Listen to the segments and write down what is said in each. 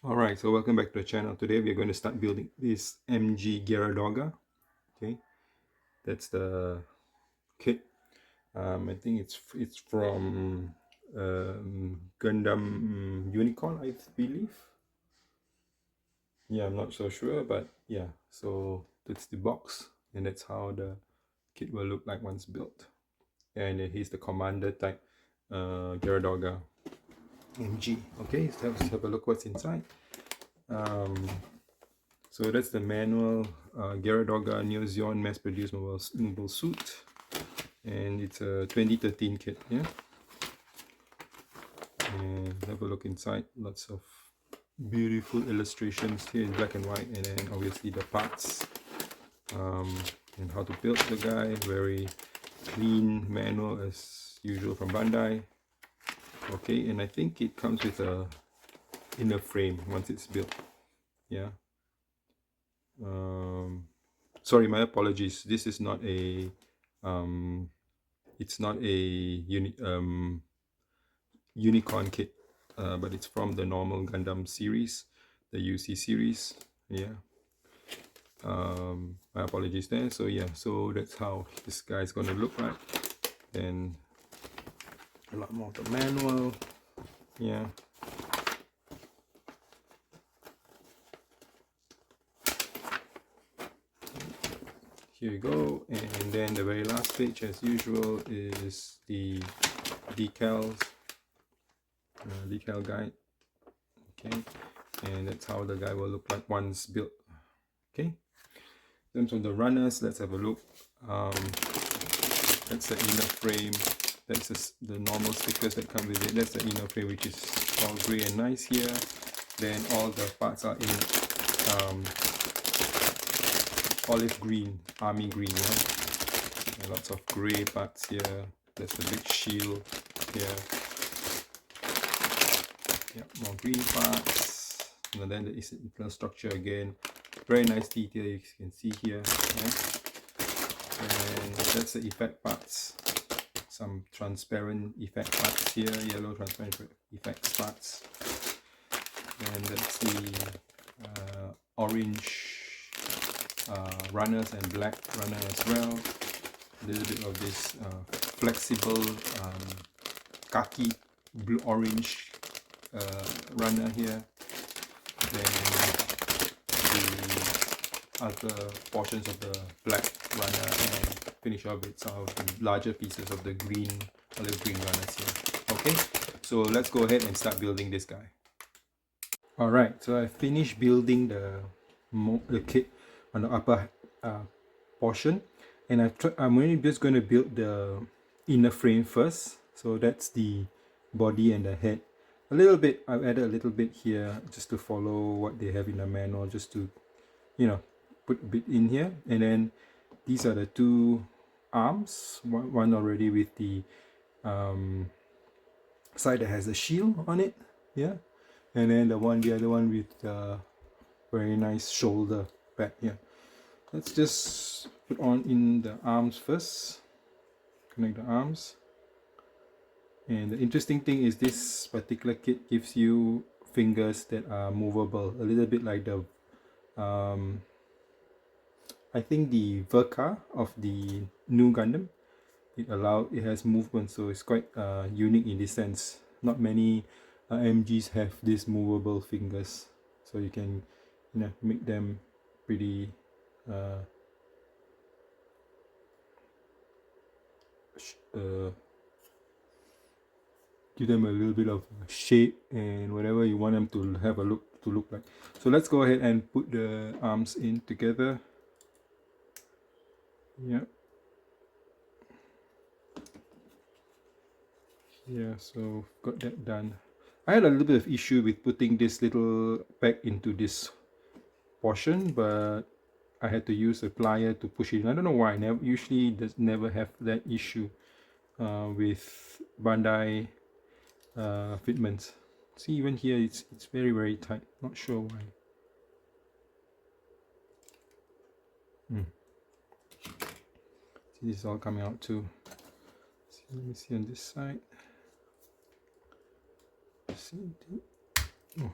Alright, so welcome back to the channel. Today we are going to start building this MG Geara Doga. Okay, that's the kit. I think it's from Gundam Unicorn, I believe. Yeah, I'm not so sure, but yeah, so that's the box, and that's how the kit will look like once built. And here's the commander type Geara Doga MG. Okay, so let's have a look what's inside. So that's the manual Geara Doga Neo Xeon mass-produced mobile suit, and it's a 2013 kit. Yeah, and have a look inside. Lots of beautiful illustrations here in black and white, and then obviously the parts and how to build the guy. Very clean manual as usual from Bandai. Okay, and I think it comes with a inner frame once it's built. Yeah. Sorry, my apologies. This is not a it's not a unicorn kit, but it's from the normal Gundam series, the UC series. Yeah. My apologies there. So yeah, so that's how this guy's gonna look like. And a lot more of the manual. Yeah. Here you go. And then the very last page, as usual, is the decals, decal guide. Okay, and that's how the guy will look like once built. Okay, in terms of the runners, let's have a look. That's the inner frame. That's the normal stickers that come with it. That's the inner frame, which is all gray and nice here. Then all the parts are in olive green, army green. Yeah, and lots of gray parts here. That's the big shield here. Yeah, more green parts. And then there is the internal structure again. Very nice detail you can see here. Yeah? And that's the effect parts. Some transparent effect parts here, yellow transparent effect parts. And that's the orange runners and black runner as well. A little bit of this flexible khaki blue orange runner here. Then the other portions of the black runner, and finish off with some of the larger pieces of the green, olive green runners here. Okay, so let's go ahead and start building this guy. Alright, so I finished building the kit on the upper portion, and I'm really just going to build the inner frame first. So that's the body and the head. A little bit, I've added a little bit here just to follow what they have in the manual, just to, you know, put a bit in here. And then these are the two arms, one already with the side that has a shield on it, yeah, and then the other one with the very nice shoulder pad here. Let's just put on in the arms first, connect the arms. And the interesting thing is this particular kit gives you fingers that are movable, a little bit like the I think the Verka of the new Gundam. It has movement, so it's quite unique in this sense. Not many MGs have these movable fingers, so you can, you know, make them pretty give them a little bit of shape and whatever you want them to have a look like. So let's go ahead and put the arms in together. Yeah. Yeah, so got that done. I had a little bit of issue with putting this little peg into this portion, but I had to use a plier to push it in. I don't know why. Usually does never have that issue with Bandai fitments. See, even here it's very tight. Not sure why. See, this is all coming out too. See, let me see on this side. See, oh,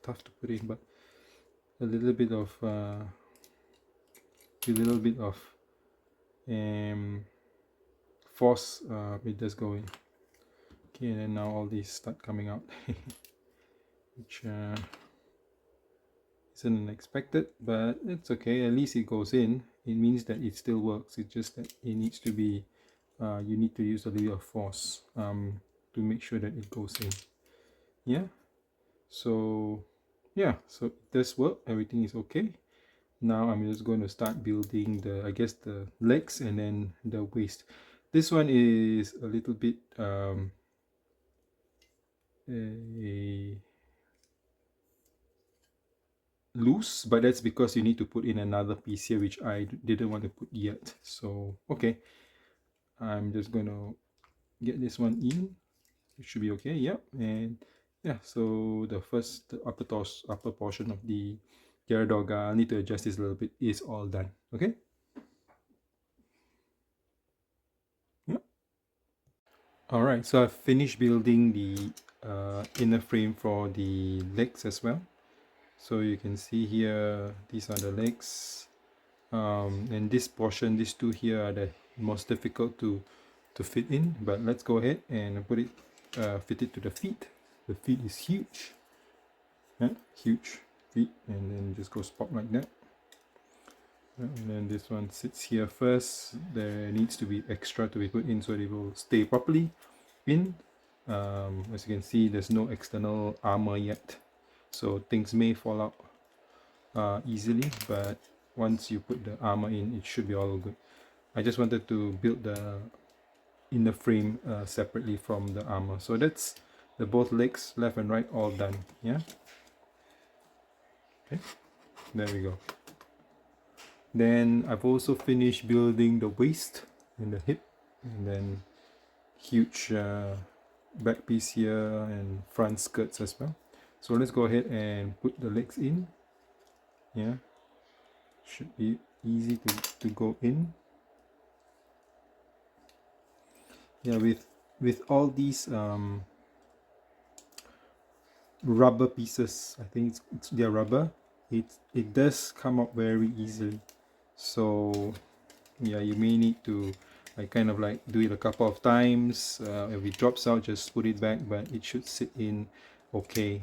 tough to put in, but a little bit of force, it does go in. Okay, and then now all these start coming out, which isn't unexpected, but it's okay. At least it goes in. It means that it still works. It's just that it needs to be, you need to use a little of force to make sure that it goes in. Yeah. So yeah, so it does work. Everything is okay. Now I'm just going to start building the, I guess, the legs and then the waist. This one is a little bit loose, but that's because you need to put in another piece here, which I didn't want to put yet. So okay, I'm just going to get this one in. It should be okay. Yep. And yeah, so the upper portion of the Geara Doga, I need to adjust this a little bit, is all done. Okay. Yep. All right, so I've finished building the inner frame for the legs as well. So you can see here, these are the legs, and this portion, these two here, are the most difficult to fit in. But let's go ahead and put it, fit it to the feet. The feet is huge, yeah, huge feet, and then just goes pop like that. And then this one sits here first. There needs to be extra to be put in so it will stay properly in. As you can see, there's no external armor yet, so things may fall out easily, but once you put the armor in, it should be all good. I just wanted to build the inner frame separately from the armor. So that's the both legs, left and right, all done. Yeah. Okay, there we go. Then I've also finished building the waist and the hip, and then huge back piece here and front skirts as well. So let's go ahead and put the legs in. Yeah, should be easy to go in. Yeah, with all these rubber pieces, I think they're rubber, it does come up very easily. So yeah, you may need to kind of like do it a couple of times. If it drops out, just put it back, but it should sit in okay.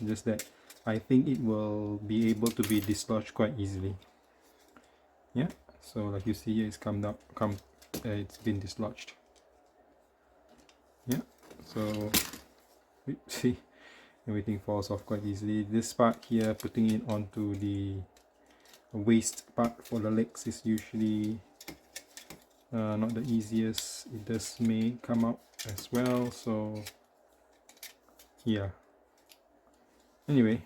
Just that I think it will be able to be dislodged quite easily. Yeah, so like you see here, it's it's been dislodged. Yeah, so see, everything falls off quite easily. This part here, putting it onto the waist part for the legs, is usually not the easiest. It may come out as well, so yeah, anyway,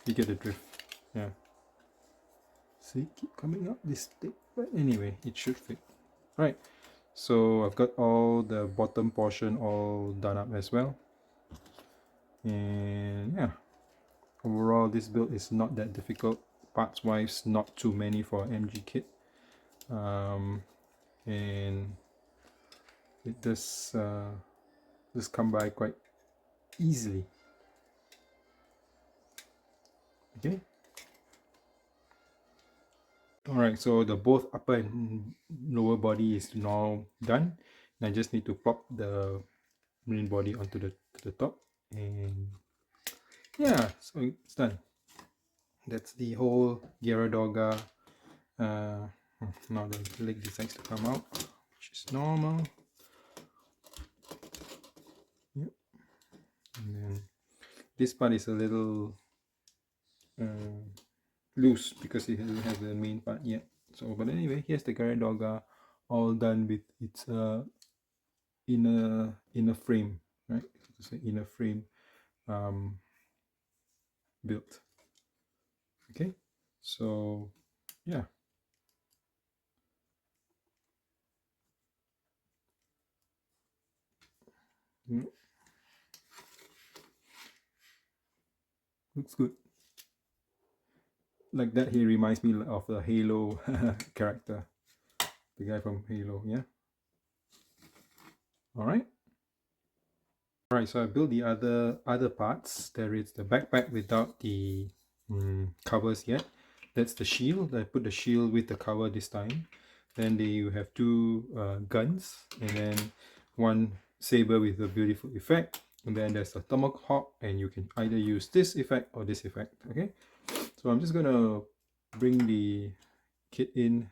you get the drift. Yeah, see, keep coming out this thing, but anyway, it should fit. Right, so I've got all the bottom portion all done up as well, and yeah, overall this build is not that difficult parts wise, not too many for MG kit, and it does just come by quite easily. Okay, all right, so the both upper and lower body is now done. I just need to pop the main body onto the top, and yeah, so it's done. That's the whole Geara Doga. Now the leg decides to come out, which is normal. Yep. And then this part is a little loose because it doesn't have the main part yet. So, but anyway, here's the Geara Doga, all done with its inner frame, right? It's an inner frame built. Okay, so yeah. Looks good. Like that, he reminds me of the Halo character, the guy from Halo. Yeah. All right. Alright, so I built the other parts. There is the backpack without the covers yet. That's the shield. I put the shield with the cover this time. Then you have two guns, and then one saber with a beautiful effect. And then there's a tomahawk, and you can either use this effect or this effect. Okay, so I'm just gonna bring the kit in.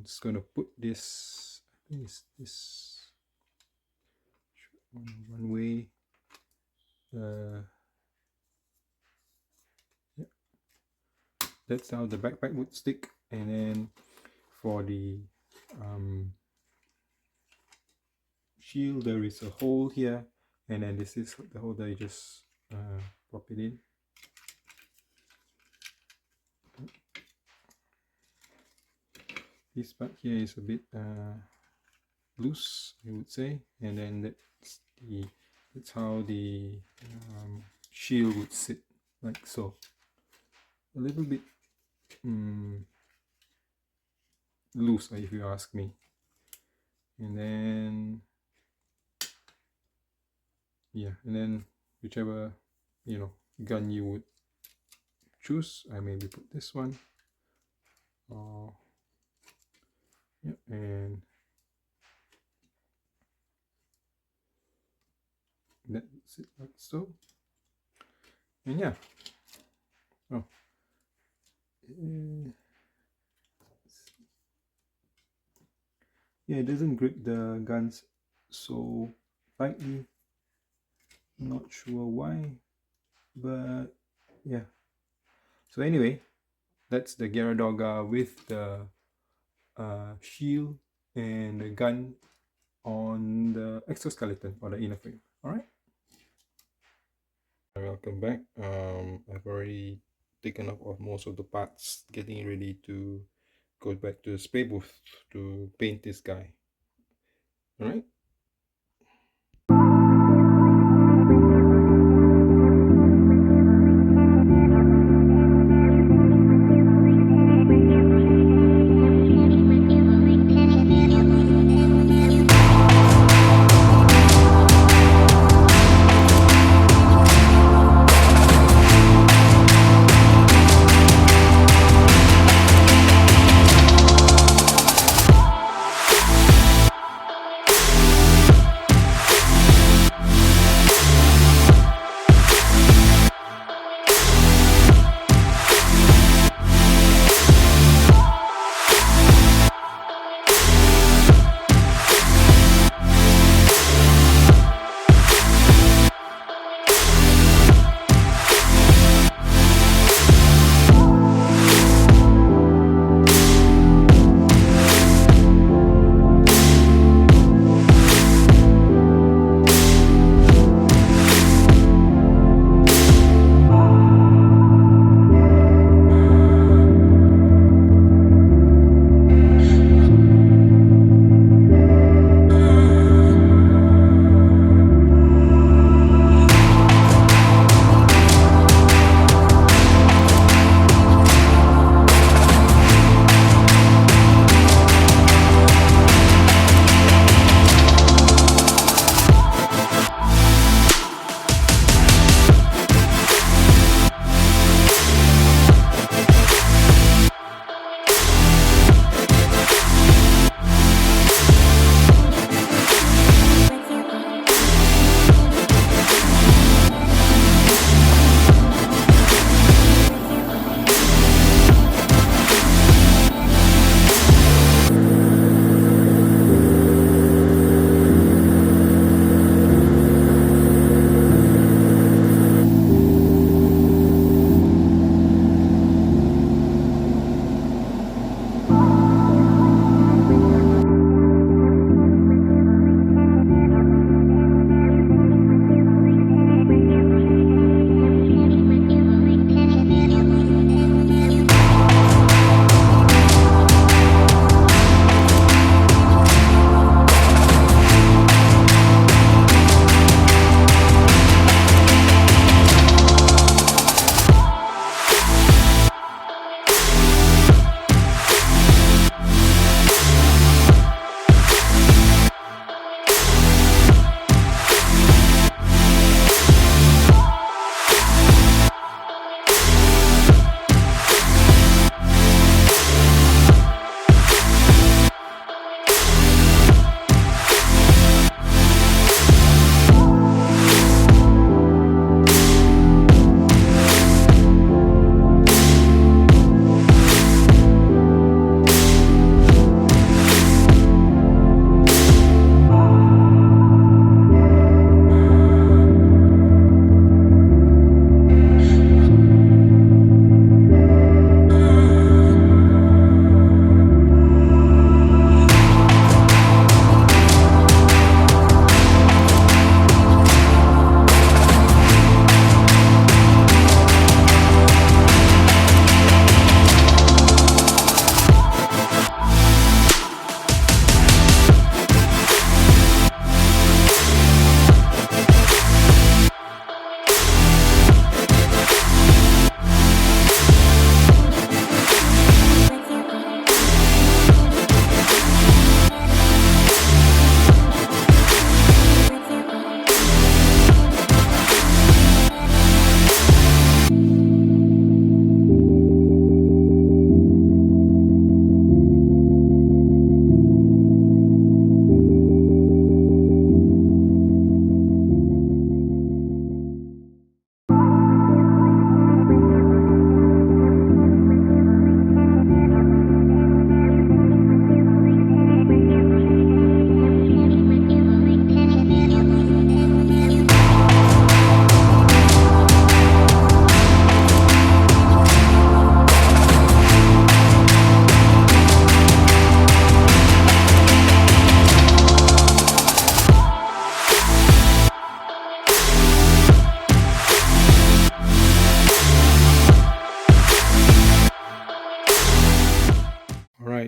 Just gonna put this. I think it's this one way. Yeah, that's how the backpack would stick. And then for the shield, there is a hole here, and then this is the hole that you just pop it in. This part here is a bit loose, I would say, and then that's how the shield would sit, like so. A little bit loose, if you ask me. And then yeah, and then whichever gun you would choose, I maybe put this one. Yeah, and that's it, like so. And yeah, yeah, it doesn't grip the guns so tightly. Not sure why, but yeah. So anyway, that's the Geara Doga with the shield and the gun on the exoskeleton or the inner frame. Alright, welcome back. I've already taken off most of the parts, getting ready to go back to the spray booth to paint this guy. Alright.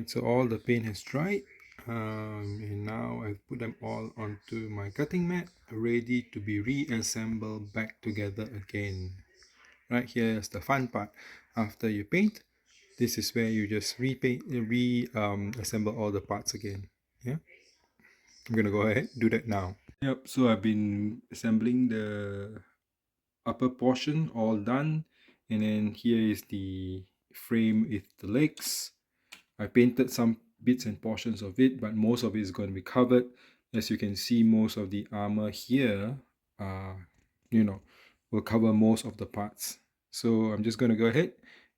Alright, so all the paint has dried, and now I've put them all onto my cutting mat, ready to be reassembled back together again. Right, here's the fun part. After you paint, this is where you just assemble all the parts again. Yeah, I'm gonna go ahead do that now. Yep, so I've been assembling the upper portion all done, and then here is the frame with the legs. I painted some bits and portions of it, but most of it is going to be covered. As you can see, most of the armor here, will cover most of the parts. So I'm just going to go ahead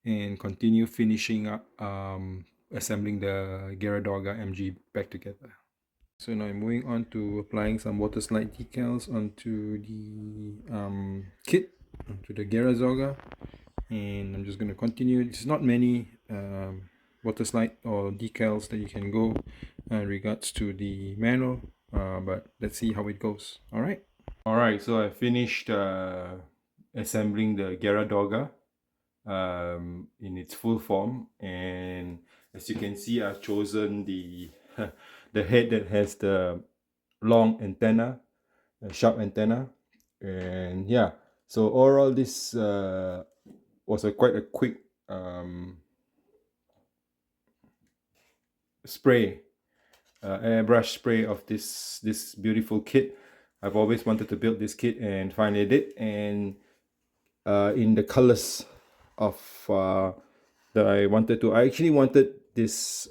and continue finishing up assembling the Geara Doga MG back together. So now I'm moving on to applying some water slide decals onto the kit, onto the Geara Doga, and I'm just going to continue. There's not many water slide or decals that you can go in regards to the manual, but let's see how it goes. All right, so I finished assembling the Geara Doga in its full form, and as you can see, I've chosen the the head that has the long antenna, a sharp antenna, and yeah. So overall, this was quite a quick spray, airbrush spray of this beautiful kit. I've always wanted to build this kit and finally did, and in the colors of that I wanted to. I actually wanted this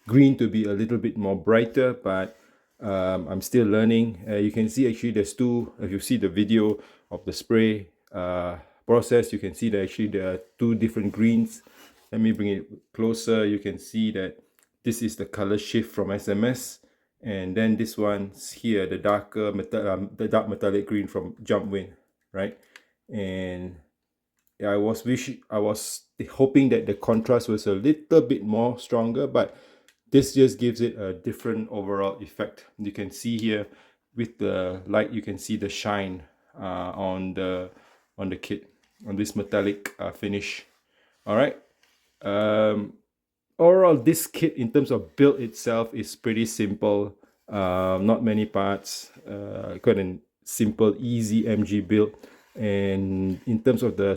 green to be a little bit more brighter, but I'm still learning. You can see actually there's two. If you see the video of the spray process, you can see that actually there are two different greens. Let me bring it closer. You can see that this is the color shift from SMS, and then this one's here, the dark metallic green from Jump Wind, right? And yeah, I was hoping that the contrast was a little bit more stronger, but this just gives it a different overall effect. You can see here with the light, you can see the shine on the kit, on this metallic finish. All right. Overall, this kit in terms of build itself is pretty simple. Not many parts. Quite a simple, easy MG build. And in terms of the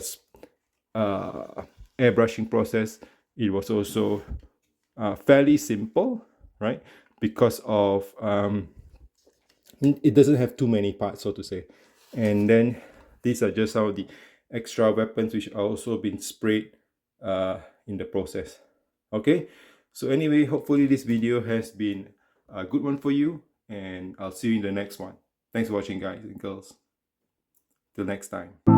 airbrushing process, it was also fairly simple, right? Because of it doesn't have too many parts, so to say. And then these are just some of the extra weapons which are also been sprayed in the process. Okay, so anyway, hopefully this video has been a good one for you, and I'll see you in the next one. Thanks for watching, guys and girls. Till next time.